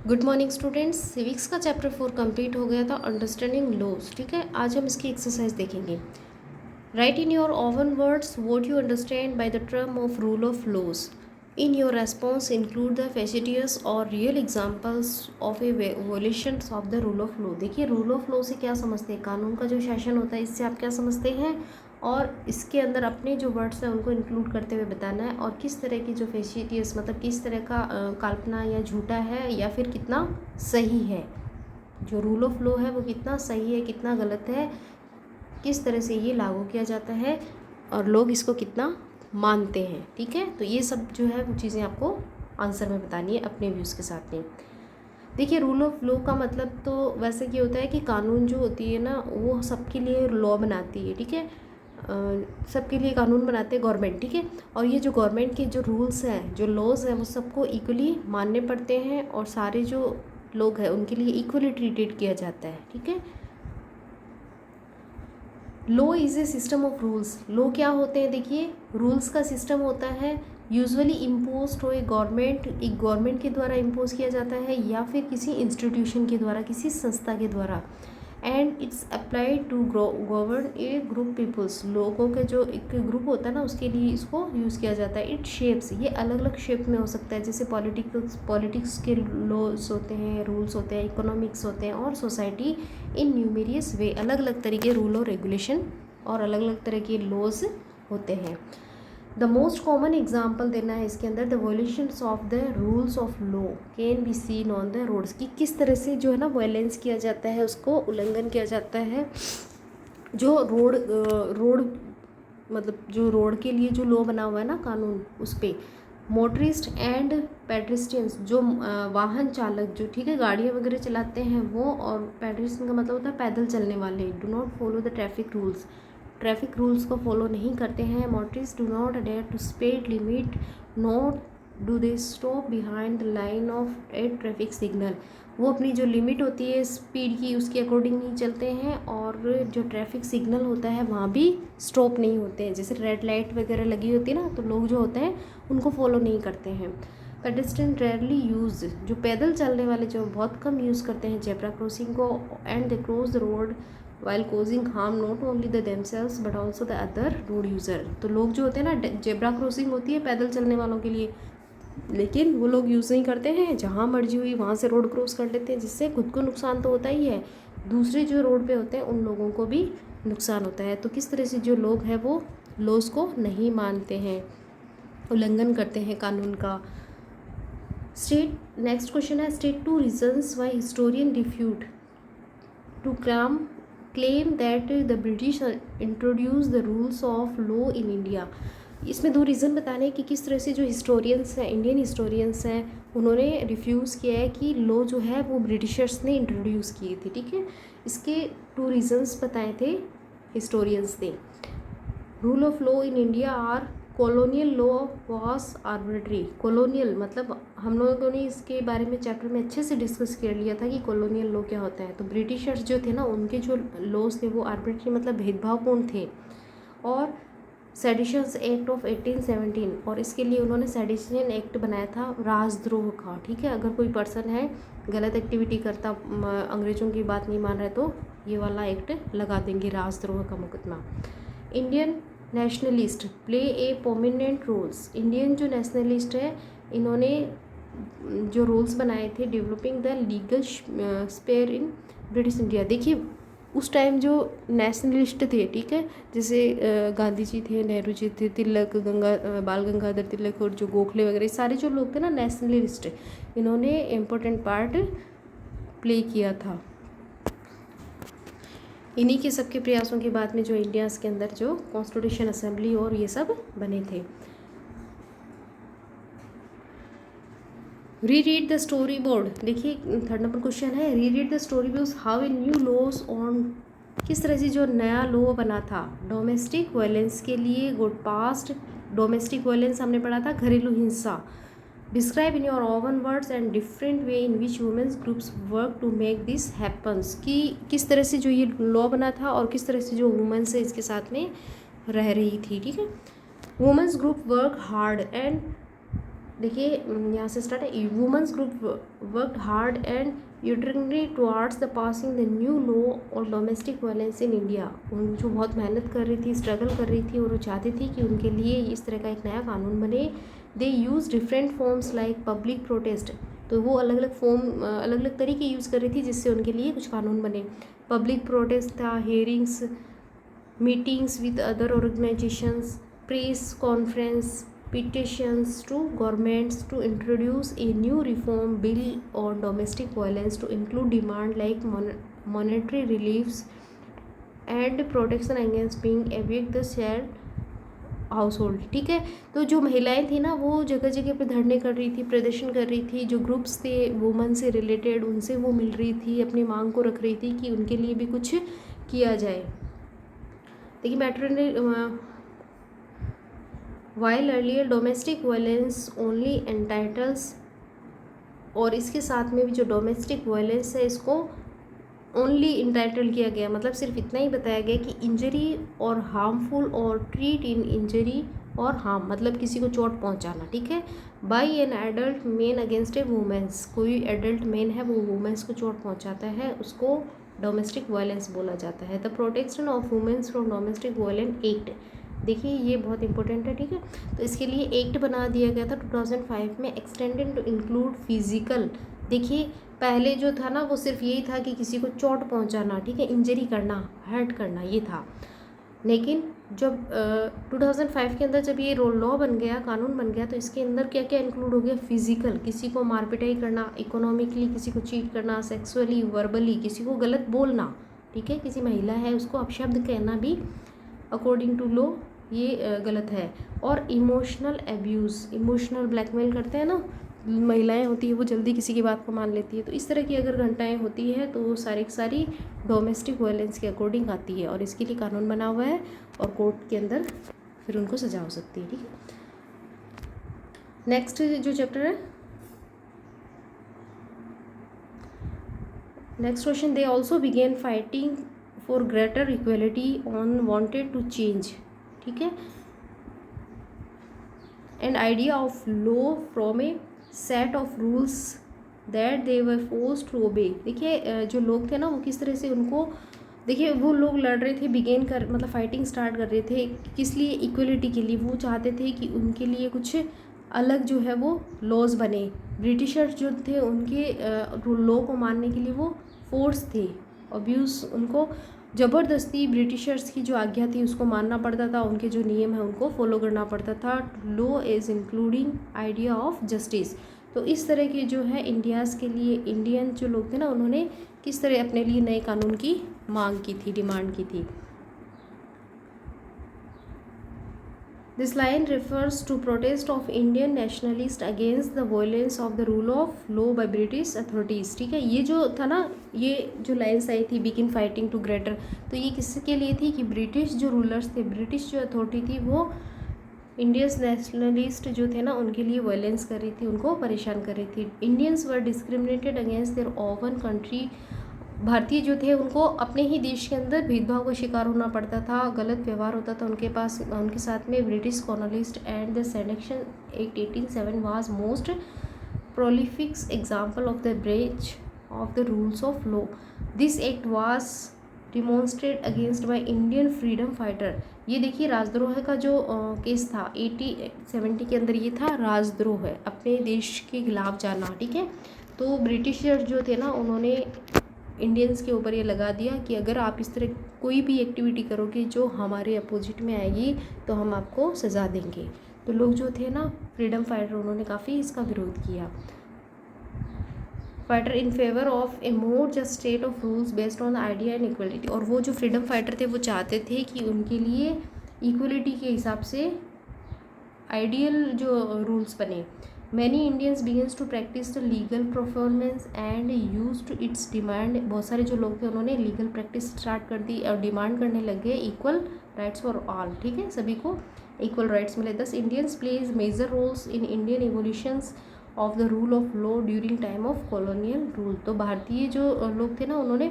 Good morning students. Civics का chapter 4 complete हो गया था, अंडरस्टैंडिंग लॉज। ठीक है, आज हम इसकी एक्सरसाइज देखेंगे। Write in your own words what you understand by the term of rule of laws. In your response include the fictitious or real examples of a violations of the rule of law. देखिए, rule of law से क्या समझते हैं, कानून का जो शासन होता है, इससे आप क्या समझते हैं, और इसके अंदर अपने जो वर्ड्स हैं उनको इंक्लूड करते हुए बताना है, और किस तरह की जो फेशिटियस मतलब किस तरह का कल्पना या झूठा है या फिर कितना सही है, जो रूल ऑफ लॉ है वो कितना सही है कितना गलत है, किस तरह से ये लागू किया जाता है और लोग इसको कितना मानते हैं। ठीक है, तो ये सब जो है वो चीज़ें आपको आंसर में बतानी है अपने व्यूज़ के साथ में। देखिए, रूल ऑफ लॉ का मतलब तो वैसे ये होता है कि कानून जो होती है ना वो सबके लिए लॉ बनाती है। ठीक है, सबके लिए कानून बनाते हैं गवर्नमेंट। ठीक है, और ये जो गवर्नमेंट के जो रूल्स हैं, जो लॉज हैं, वो सबको इक्वली मानने पड़ते हैं और सारे जो लोग हैं उनके लिए इक्वली ट्रीटेड किया जाता है। ठीक है, law is a system of rules. Law क्या होते हैं, देखिए, रूल्स का सिस्टम होता है, यूजुअली इम्पोज हो एक गवर्नमेंट के द्वारा इम्पोज किया जाता है या फिर किसी इंस्टीट्यूशन के द्वारा, किसी संस्था के द्वारा। And it's applied to govern a group peoples. लोगों के जो एक ग्रुप होता है ना उसके लिए इसको यूज़ किया जाता है। इट शेप्स, ये अलग अलग शेप में हो सकता है, जैसे पॉलिटिक्स के लॉज होते हैं, रूल्स होते हैं, इकोनॉमिक्स होते हैं, और सोसाइटी इन न्यूमेरियस वे। अलग अलग तरह के रूल और रेगुलेशन और अलग अलग तरह के लॉज होते हैं। द मोस्ट कॉमन एग्जाम्पल देना है इसके अंदर, the violations of the rules of law can be seen on the roads. की किस तरह से जो है ना वायलेंस किया जाता है, उसको उल्लंघन किया जाता है, जो रोड मतलब जो रोड के लिए जो लॉ बना हुआ है ना कानून, उस पर मोटरिस्ट एंड पेड्रिस्टियंस, जो वाहन चालक जो, ठीक है, गाड़ियाँ वगैरह चलाते हैं वो, और पेड्रिस्टियन का मतलब होता है पैदल चलने वाले, do not follow the traffic rules. Traffic rules को फॉलो नहीं करते हैं। Motorist do not adhere to speed limit, not do they stop behind the line of a traffic signal. वो अपनी जो लिमिट होती है स्पीड की उसके अकॉर्डिंग नहीं चलते हैं, और जो ट्रैफिक सिग्नल होता है वहाँ भी स्टॉप नहीं होते हैं। जैसे रेड लाइट वगैरह लगी होती है ना, तो लोग जो होते हैं उनको फॉलो नहीं करते हैं। पेडेस्ट्रियन रेयरली यूज, जो पैदल चलने वाले जो बहुत कम यूज़ करते हैं जेब्रा क्रॉसिंग को, and they cross the road while causing harm not only the themselves but also the other road user. तो लोग जो होते हैं ना, जेब्रा क्रॉसिंग होती है पैदल चलने वालों के लिए, लेकिन वो लोग यूज़ नहीं करते हैं, जहाँ मर्जी हुई वहाँ से रोड क्रॉस कर लेते हैं, जिससे खुद को नुकसान तो होता ही है, दूसरे जो रोड पे होते हैं उन लोगों को भी नुकसान होता है। तो किस तरह से जो लोग हैं वो लॉज को नहीं मानते हैं, उल्लंघन करते हैं कानून का। स्टेट, नेक्स्ट क्वेश्चन है, state two reasons why historian refute to claim that the British introduce the rules of law in India. इसमें दो रीज़न बताने कि किस तरह से जो हिस्टोरियंस हैं, इंडियन हिस्टोरियंस हैं, उन्होंने रिफ्यूज़ किया है कि लॉ जो है वो ब्रिटिशर्स ने इंट्रोड्यूस किए थे। ठीक है, इसके टू रीजंस बताए थे हिस्टोरियंस ने। Rule of law in India or colonial law was arbitrary. Colonial मतलब हम लोगों ने इसके बारे में चैप्टर में अच्छे से डिस्कस कर लिया था कि कॉलोनियल लॉ क्या होता है। तो ब्रिटिशर्स जो थे ना, उनके जो लॉज थे वो आर्बिट्री मतलब भेदभावपूर्ण थे। और सेडिशंस एक्ट ऑफ 1817, और इसके लिए उन्होंने सेडिशन एक्ट बनाया था राजद्रोह का। ठीक है, अगर कोई पर्सन है गलत एक्टिविटी करता, अंग्रेज़ों की बात नहीं मान रहा है, तो ये वाला एक्ट लगा देंगे, राजद्रोह का मुकदमा। Indian nationalist play a prominent roles. Indian जो नेशनलिस्ट है, इन्होंने जो रूल्स बनाए थे developing the legal sphere in British India. देखिए, उस टाइम जो नेशनलिस्ट थे, ठीक है, जैसे गांधी जी थे, नेहरू जी थे, तिलक, बाल गंगाधर तिलक, और जो गोखले वगैरह सारे जो लोग थे ना नेशनलिस्ट, इन्होंने इम्पोर्टेंट पार्ट प्ले किया था। इन्हीं के सबके प्रयासों के बाद में जो इंडिया के अंदर जो कॉन्स्टिट्यूशन असेंबली और ये सब बने थे। Re read the story board. देखिए, थर्ड नंबर क्वेश्चन है, re read the story board how a new laws on, किस तरह से जो नया लॉ बना था डोमेस्टिक वायलेंस के लिए गुड पास्ट। डोमेस्टिक वायलेंस हमने पढ़ा था, घरेलू हिंसा। Describe in your own words and different way in which women's groups work to make this happens. कि किस तरह से जो ये लॉ बना था और किस तरह से जो वुमेन्स है इसके साथ में रह रही थी। ठीक है, women's group work hard and देखिए यहाँ से स्टार्ट है। Women's group worked hard and eternally towards the passing the new law और डोमेस्टिक वायलेंस इन इंडिया। उन जो बहुत मेहनत कर रही थी, स्ट्रगल कर रही थी और वो चाहती थी कि उनके लिए इस तरह का एक नया कानून बने। They use different forms like public protest, तो वो अलग अलग फॉर्म, अलग अलग तरीके यूज़ कर रही थी जिससे उनके लिए कुछ कानून बने। पब्लिक प्रोटेस्ट था, hearings, meetings with other organisations, press conference, petitions to governments to introduce a new reform bill on domestic violence to include demand like monetary reliefs and protection against being evict the shared house hold. ठीक है, तो जो महिलाएं थी ना वो जगह जगह पे धरने कर रही थी, प्रदर्शन कर रही थी। जो ग्रुप्स थे वुमन से रिलेटेड, उनसे वो मिल रही थी, अपनी मांग को रख रही थी कि उनके लिए भी कुछ किया जाए। देखिए matrimonial while earlier domestic violence only entities, और इसके साथ में भी जो डोमेस्टिक वायलेंस है इसको ओनली इंटाइटल किया गया, मतलब सिर्फ इतना ही बताया गया कि इंजरी और हार्मफुल और ट्रीट इन इंजरी और हार्म, मतलब किसी को चोट पहुंचाना। ठीक है, by an adult main against A women's, कोई एडल्ट मेन है वो वुमेंस को चोट पहुंचाता है, उसको डोमेस्टिक वायलेंस बोला जाता है। The protection of women's from domestic violence act, देखिए ये बहुत इंपॉर्टेंट है। ठीक है, तो इसके लिए एक्ट बना दिया गया था 2005 में, एक्सटेंडेड टू इंक्लूड फिजिकल। देखिए पहले जो था ना वो सिर्फ यही था कि किसी को चोट पहुंचाना, ठीक है, इंजरी करना, हर्ट करना, ये था। लेकिन जब 2005 के अंदर जब ये लॉ बन गया, कानून बन गया, तो इसके अंदर क्या क्या इंक्लूड हो गया? फिजिकल, किसी को मार पिटाई करना, इकोनॉमिकली किसी को चीट करना, सेक्सुअली, वर्बली किसी को गलत बोलना, ठीक है, किसी महिला है उसको अपशब्द कहना भी अकॉर्डिंग टू लॉ ये गलत है। और इमोशनल एब्यूज़, इमोशनल ब्लैकमेल करते हैं ना महिलाएं होती है, वो जल्दी किसी की बात को मान लेती है, तो इस तरह की अगर घटनाएं होती है तो वो सारी की सारी डोमेस्टिक वायलेंस के अकॉर्डिंग आती है, और इसके लिए कानून बना हुआ है और कोर्ट के अंदर फिर उनको सजा हो सकती है। ठीक है, नेक्स्ट जो चैप्टर है, next question, they also begin fighting for greater equality on wanted to change. ठीक है, and idea of law from a set of rules that they were forced to obey. देखिए जो लोग थे ना वो किस तरह से उनको, देखिए वो लोग लड़ रहे थे, बिगेन कर मतलब फाइटिंग स्टार्ट कर रहे थे, किस लिए? इक्वलिटी के लिए। वो चाहते थे कि उनके लिए कुछ अलग जो है वो लॉज बने। ब्रिटिशर्स जो थे उनके लॉ को मानने के लिए वो फोर्स थे, अब्यूज़, उनको ज़बरदस्ती ब्रिटिशर्स की जो आज्ञा थी उसको मानना पड़ता था, उनके जो नियम है उनको फॉलो करना पड़ता था। Law is including idea of justice. तो इस तरह के जो है इंडियाज़ के लिए, इंडियन जो लोग थे ना उन्होंने किस तरह अपने लिए नए कानून की मांग की थी, डिमांड की थी। This line refers to protest of Indian nationalist against the violence of the rule of law by British authorities. ठीक है, ये जो था ना, ये जो लाइन्स आई थी बिगिन फाइटिंग टू ग्रेटर, तो ये किसके लिए थी? कि ब्रिटिश जो रूलर्स थे, ब्रिटिश जो अथॉरिटी थी वो इंडियंस नेशनलिस्ट जो थे ना उनके लिए वायलेंस कर रही थी, उनको परेशान कर रही थी। Indians were discriminated against their own country, भारतीय जो थे उनको अपने ही देश के अंदर भेदभाव का शिकार होना पड़ता था, गलत व्यवहार होता था उनके पास, उनके साथ में। British colonist and the selection act 1807 was most prolific example of the breach of the rules of law. This act was demonstrate against by Indian freedom fighter. ये देखिए राजद्रोह का जो केस था 1870 के अंदर, ये था राजद्रोह, अपने देश के खिलाफ जाना। ठीक है, तो ब्रिटिशर जो थे ना उन्होंने इंडियंस के ऊपर ये लगा दिया कि अगर आप इस तरह कोई भी एक्टिविटी करोगे जो हमारे अपोजिट में आएगी तो हम आपको सज़ा देंगे। तो लोग जो थे ना फ्रीडम फाइटर, उन्होंने काफ़ी इसका विरोध किया। Fighter in favour of A more just state of rules based on idea and equality. और वो जो फ्रीडम फाइटर थे वो चाहते थे कि उनके लिए इक्वलिटी के हिसाब से आइडियल जो रूल्स बने। Many Indians begins to practice the legal performance and use to its demand. बहुत सारे जो लोग थे उन्होंने लीगल प्रैक्टिस स्टार्ट कर दी और डिमांड करने लग गए इक्वल राइट्स फॉर ऑल। ठीक है, सभी को इक्वल राइट्स मिले। Thus Indians plays major roles in Indian evolutions of the rule of law during time of colonial rule. तो भारतीय जो लोग थे ना उन्होंने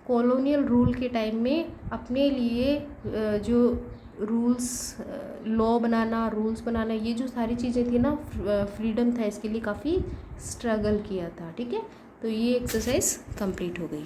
कॉलोनियल रूल के टाइम में अपने लिए जो रूल्स लॉ बनाना, रूल्स बनाना, ये जो सारी चीज़ें थी ना, फ्रीडम था इसके लिए, काफ़ी स्ट्रगल किया था। ठीक है, तो ये एक्सरसाइज कंप्लीट हो गई।